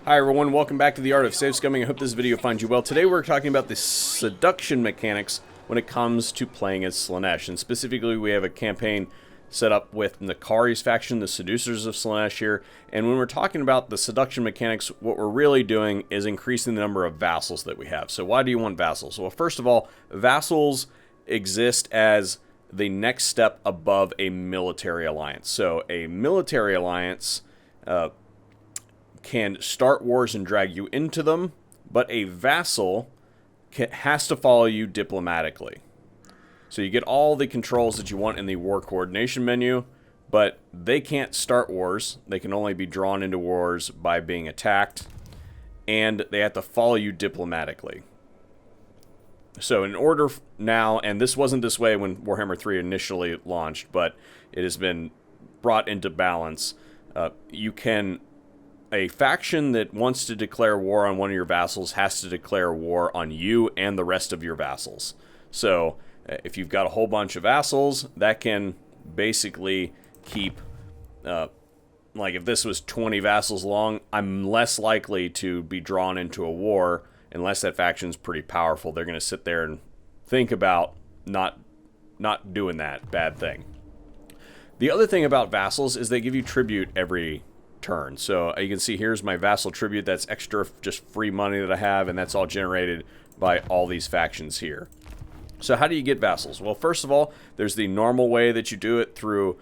Hi everyone, welcome back to the Art of Safe Scumming. I hope this video finds you well. Today we're talking about the seduction mechanics when it comes to playing as Slaanesh. And specifically we have a campaign set up with Nakari's faction, the Seducers of Slaanesh here. And when we're talking about the seduction mechanics, what we're really doing is increasing the number of vassals that we have. So why do you want vassals? Well, first of all, vassals exist as the next step above a military alliance. So a military alliance can start wars and drag you into them, but a vassal has to follow you diplomatically. So you get all the controls that you want in the war coordination menu, but they can't start wars. They can only be drawn into wars by being attacked, and they have to follow you diplomatically. So in order now, and this wasn't this way when Warhammer 3 initially launched, but it has been brought into balance, a faction that wants to declare war on one of your vassals has to declare war on you and the rest of your vassals. So if you've got a whole bunch of vassals, that can basically keep, like if this was 20 vassals long, I'm less likely to be drawn into a war unless that faction's pretty powerful. They're going to sit there and think about not doing that bad thing. The other thing about vassals is they give you tribute every turn. So you can see here's my vassal tribute. That's extra just free money that I have, and that's all generated by all these factions here. So how do you get vassals? Well, first of all, there's the normal way that you do it through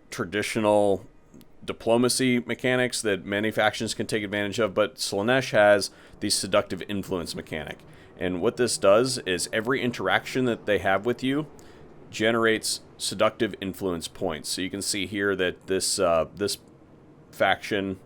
traditional diplomacy mechanics that many factions can take advantage of, but Slaanesh has the seductive influence mechanic. And what this does is every interaction that they have with you generates seductive influence points. So you can see here that this faction,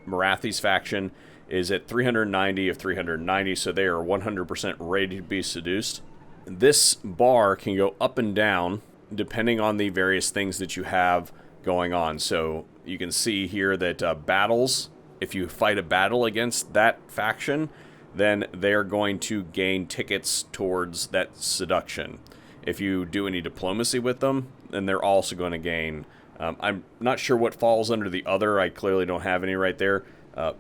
Marathi's faction, is at 390 of 390, so they are 100% ready to be seduced. This bar can go up and down depending on the various things that you have going on. So you can see here that battles, if you fight a battle against that faction, then they're going to gain tickets towards that seduction. If you do any diplomacy with them, then they're also going to gain. I'm not sure what falls under the other. I clearly don't have any right there. I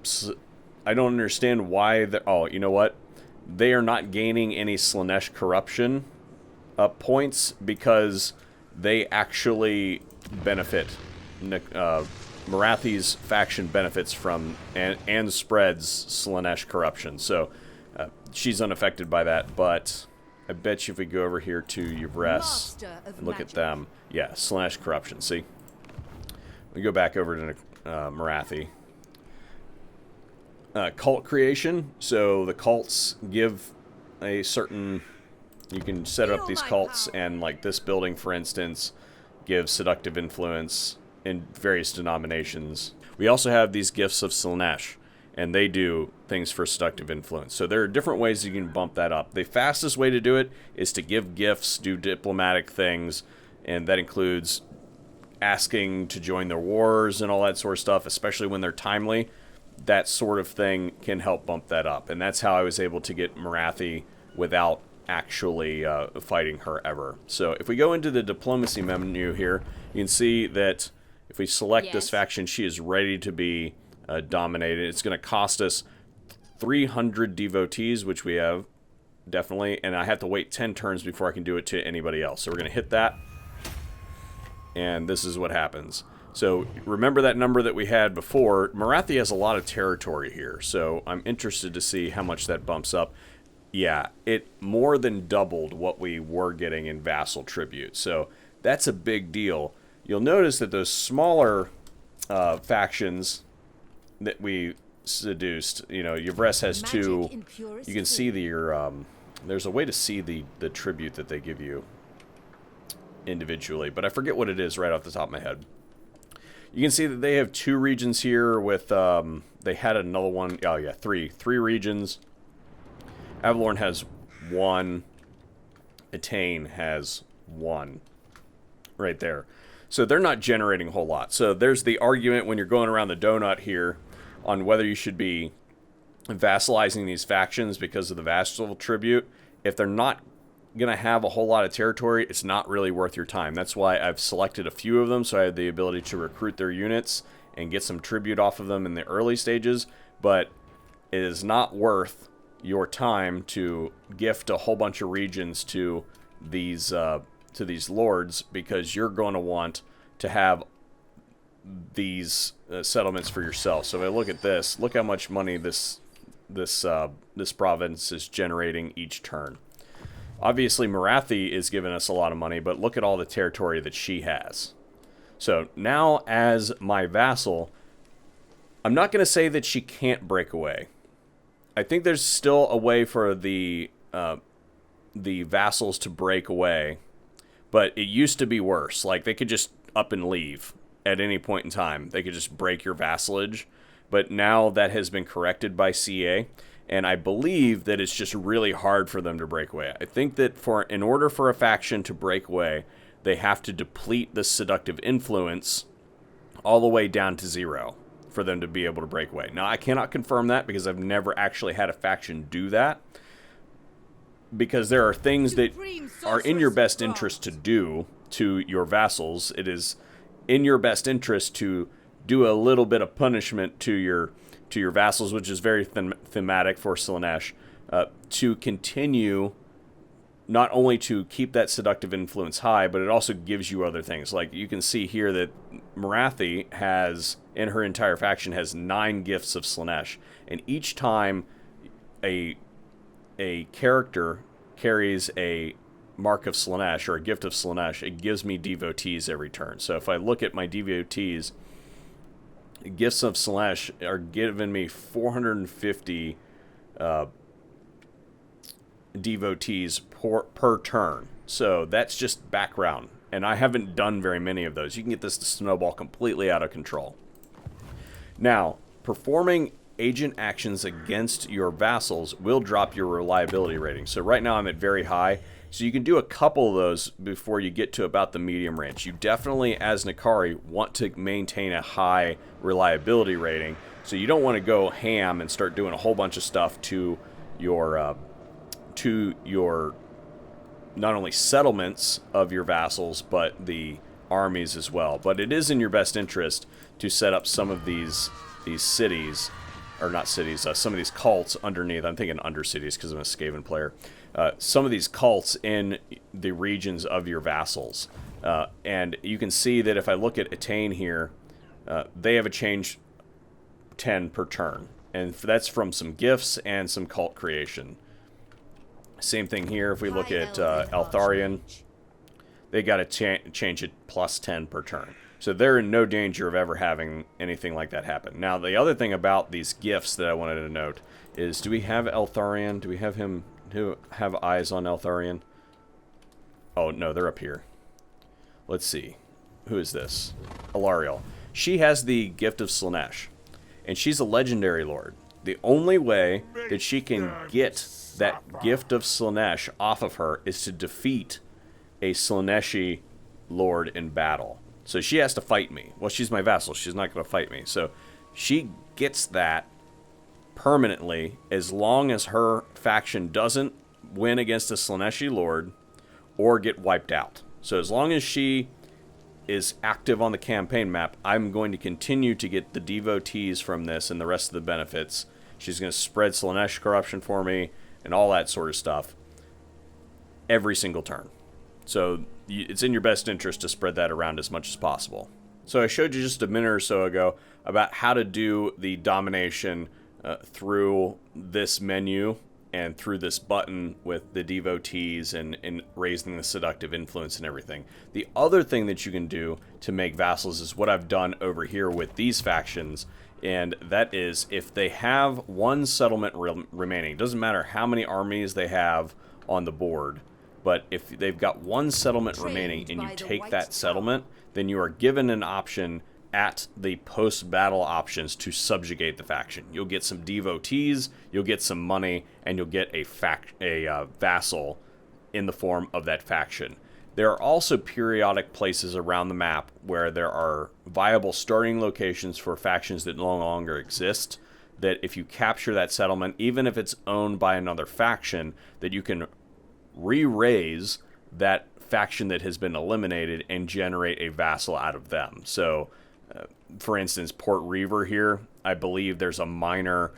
don't understand why. Oh, you know what? They are not gaining any Slaanesh corruption points because they actually benefit. Marathi's faction benefits from and spreads Slaanesh corruption. So she's unaffected by that. But I bet you if we go over here to Yvres and look at them, yeah, Slaanesh corruption. See? We go back over to Marathi. Cult creation. So the cults give a certain... You can set up these cults, and like this building, for instance, gives seductive influence in various denominations. We also have these gifts of Slaanesh, and they do things for seductive influence. So there are different ways you can bump that up. The fastest way to do it is to give gifts, do diplomatic things, and that includes asking to join their wars and all that sort of stuff, especially when they're timely. That sort of thing can help bump that up. And that's how I was able to get Marathi without actually fighting her ever. So if we go into the diplomacy menu here, you can see that if we select this faction, she is ready to be dominated. It's going to cost us 300 devotees, which we have, definitely. And I have to wait 10 turns before I can do it to anybody else. So we're going to hit that. And this is what happens. So remember that number that we had before. Marathi has a lot of territory here, so I'm interested to see how much that bumps up. Yeah, it more than doubled what we were getting in vassal tribute, so that's a big deal. You'll notice that those smaller factions that we seduced, you know, Yvres has two. You can see there's a way to see the tribute that they give you individually, but I forget what it is right off the top of my head. You can see that they have two regions here with, they had another one, oh yeah, three regions. Avalorn has one, Etane has one, right there. So they're not generating a whole lot. So there's the argument when you're going around the donut here on whether you should be vassalizing these factions because of the vassal tribute. If they're not going to have a whole lot of territory, it's not really worth your time. That's why I've selected a few of them, so I have the ability to recruit their units and get some tribute off of them in the early stages, but it is not worth your time to gift a whole bunch of regions to these lords, because you're going to want to have these settlements for yourself. So if I look at this, look how much money this province is generating each turn. Obviously, Marathi is giving us a lot of money, but look at all the territory that she has. So now, as my vassal, I'm not going to say that she can't break away. I think there's still a way for the vassals to break away, but it used to be worse. Like, they could just up and leave at any point in time. They could just break your vassalage, but now that has been corrected by CA, and I believe that it's just really hard for them to break away. I think that in order for a faction to break away, they have to deplete the seductive influence all the way down to 0 for them to be able to break away. Now, I cannot confirm that because I've never actually had a faction do that, because there are things that are in your best interest to do to your vassals. It is in your best interest to do a little bit of punishment to your vassals, which is very thematic for Slaanesh, to continue not only to keep that seductive influence high, but it also gives you other things. Like, you can see here that Marathi has, in her entire faction, has 9 gifts of Slaanesh, and each time a character carries a mark of Slaanesh or a gift of Slaanesh, it gives me devotees every turn. So if I look at my devotees, gifts of Slaanesh are giving me 450 devotees per turn. So that's just background, and I haven't done very many of those. You can get this to snowball completely out of control. Now, performing agent actions against your vassals will drop your reliability rating. So right now I'm at very high, so you can do a couple of those before you get to about the medium range. You definitely, as Nikari, want to maintain a high reliability rating, so you don't want to go ham and start doing a whole bunch of stuff to your not only settlements of your vassals, but the armies as well. But it is in your best interest to set up some of these cities, or not cities, some of these cults underneath. I'm thinking under cities because I'm a Skaven player. Some of these cults in the regions of your vassals. And you can see that if I look at Attain here, they have a change 10 per turn. And that's from some gifts and some cult creation. Same thing here, if we look at Eltharion, they got to change it plus 10 per turn. So they're in no danger of ever having anything like that happen. Now, the other thing about these gifts that I wanted to note is, do we have Eltharion? Do we have him have eyes on Eltharion? Oh, no, they're up here. Let's see. Who is this? Alariel. She has the gift of Slaanesh, and she's a legendary lord. The only way that she can get that gift of Slaanesh off of her is to defeat a Slaaneshi lord in battle. So she has to fight me. Well, she's my vassal. She's not going to fight me. So she gets that permanently as long as her faction doesn't win against a Slaaneshi lord or get wiped out. So as long as she is active on the campaign map, I'm going to continue to get the devotees from this and the rest of the benefits. She's going to spread Slaanesh corruption for me and all that sort of stuff every single turn. So it's in your best interest to spread that around as much as possible. So I showed you just a minute or so ago about how to do the domination through this menu and through this button with the devotees and raising the seductive influence and everything. The other thing that you can do to make vassals is what I've done over here with these factions, and that is if they have one settlement remaining, doesn't matter how many armies they have on the board, but if they've got one settlement remaining and you take that settlement, then you are given an option at the post-battle options to subjugate the faction. You'll get some devotees, you'll get some money, and you'll get a vassal in the form of that faction. There are also periodic places around the map where there are viable starting locations for factions that no longer exist, that if you capture that settlement, even if it's owned by another faction, that you can re-raise that faction that has been eliminated and generate a vassal out of them. So For instance, Port Reaver here, I believe there's a minor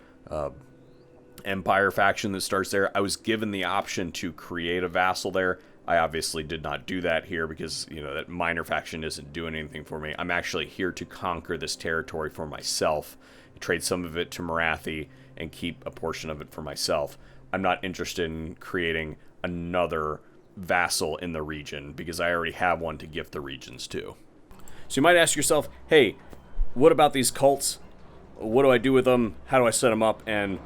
Empire faction that starts there. I was given the option to create a vassal there. I obviously did not do that here because, you know, that minor faction isn't doing anything for me. I'm actually here to conquer this territory for myself, trade some of it to Marathi, and keep a portion of it for myself. I'm not interested in creating another vassal in the region because I already have one to gift the regions to. So you might ask yourself, hey, what about these cults? What do I do with them? How do I set them up? And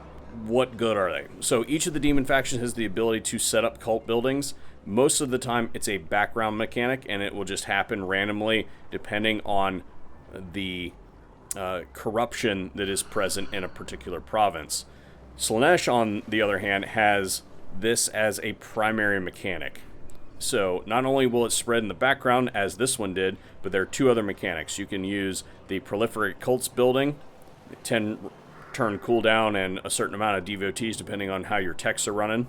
what good are they? So each of the demon factions has the ability to set up cult buildings. Most of the time it's a background mechanic, and it will just happen randomly depending on the corruption that is present in a particular province. Slaanesh, on the other hand, has this as a primary mechanic. So not only will it spread in the background as this one did, but there are two other mechanics. You can use the proliferate cults building, 10 turn cooldown and a certain amount of devotees depending on how your techs are running.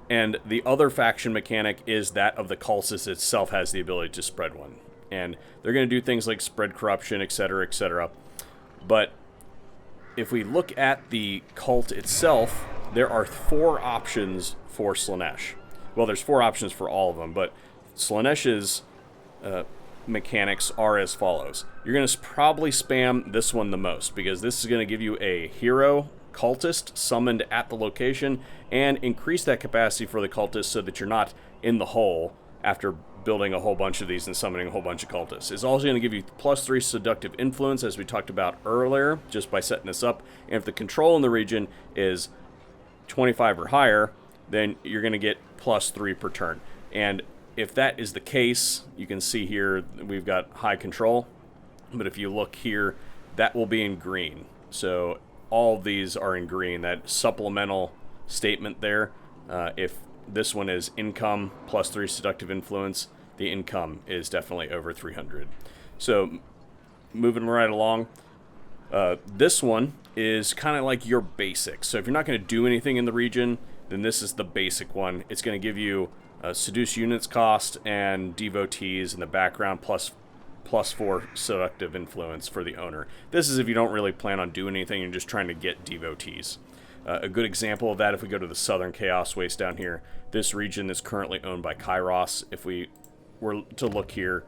And the other faction mechanic is that of the cultist itself has the ability to spread one. And they're going to do things like spread corruption, etc., etc. But if we look at the cult itself, there are 4 options for Slaanesh. Well, there's 4 options for all of them, but Slaanesh's mechanics are as follows. You're going to probably spam this one the most, because this is going to give you a hero cultist summoned at the location and increase that capacity for the cultist so that you're not in the hole after building a whole bunch of these and summoning a whole bunch of cultists. It's also going to give you +3 seductive influence, as we talked about earlier, just by setting this up. And if the control in the region is 25 or higher, then you're going to get +3 per turn. And if that is the case, you can see here we've got high control, but if you look here, that will be in green. So all of these are in green. That supplemental statement there, if this one is income +3 seductive influence, the income is definitely over 300. So moving right along, this one is kind of like your basics. So if you're not going to do anything in the region, then this is the basic one. It's going to give you seduce units cost and devotees in the background +4 seductive influence for the owner. This is if you don't really plan on doing anything, you're just trying to get devotees. A good example of that, if we go to the Southern Chaos Waste down here, this region is currently owned by Kairos. If we were to look here,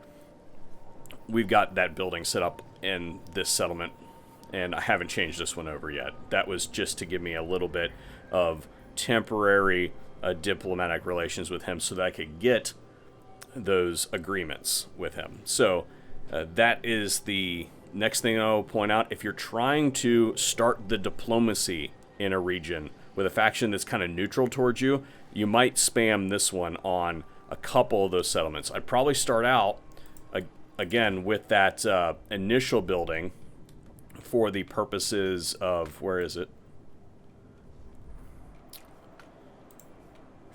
we've got that building set up in this settlement, and I haven't changed this one over yet. That was just to give me a little bit of temporary diplomatic relations with him so that I could get those agreements with him. So that is the next thing I'll point out. If you're trying to start the diplomacy in a region with a faction that's kind of neutral towards you, you might spam this one on a couple of those settlements. I'd probably start out again with that initial building for the purposes of, where is it?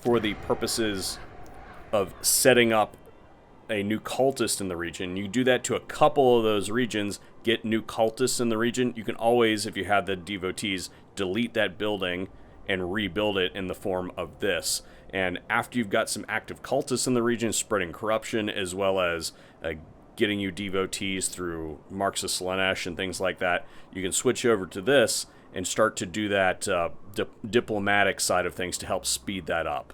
For the purposes of setting up a new cultist in the region. You do that to a couple of those regions, get new cultists in the region. You can always, if you have the devotees, delete that building and rebuild it in the form of this. And after you've got some active cultists in the region, spreading corruption, as well as getting you devotees through Marks of Slaanesh and things like that, you can switch over to this and start to do that diplomatic side of things to help speed that up.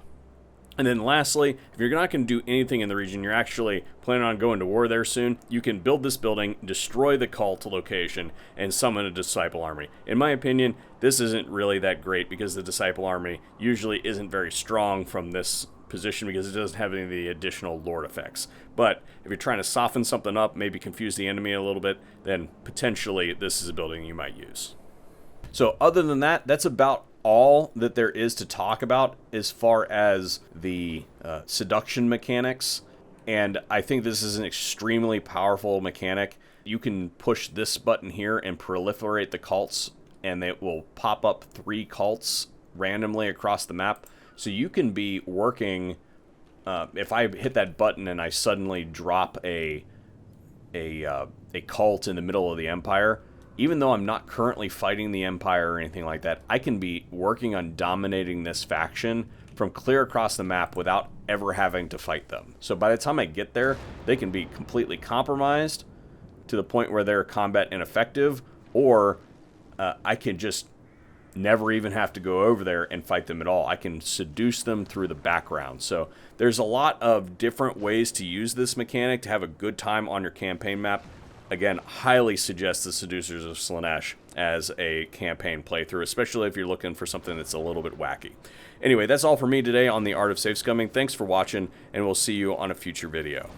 And then lastly, if you're not going to do anything in the region, you're actually planning on going to war there soon, you can build this building, destroy the cult location, and summon a disciple army. In my opinion, this isn't really that great because the disciple army usually isn't very strong from this position because it doesn't have any of the additional lord effects. But if you're trying to soften something up, maybe confuse the enemy a little bit, then potentially this is a building you might use. So other than that, that's about all that there is to talk about as far as the seduction mechanics. And I think this is an extremely powerful mechanic. You can push this button here and proliferate the cults, and it will pop up 3 cults randomly across the map. So you can be working, if I hit that button and I suddenly drop a cult in the middle of the Empire, even though I'm not currently fighting the Empire or anything like that, I can be working on dominating this faction from clear across the map without ever having to fight them. So by the time I get there, they can be completely compromised, to the point where they're combat ineffective, or I can just never even have to go over there and fight them at all. I can seduce them through the background. So there's a lot of different ways to use this mechanic to have a good time on your campaign map. Again, highly suggest the Seducers of Slaanesh as a campaign playthrough, especially if you're looking for something that's a little bit wacky. Anyway, that's all for me today on the Art of Safe Scumming. Thanks for watching, and we'll see you on a future video.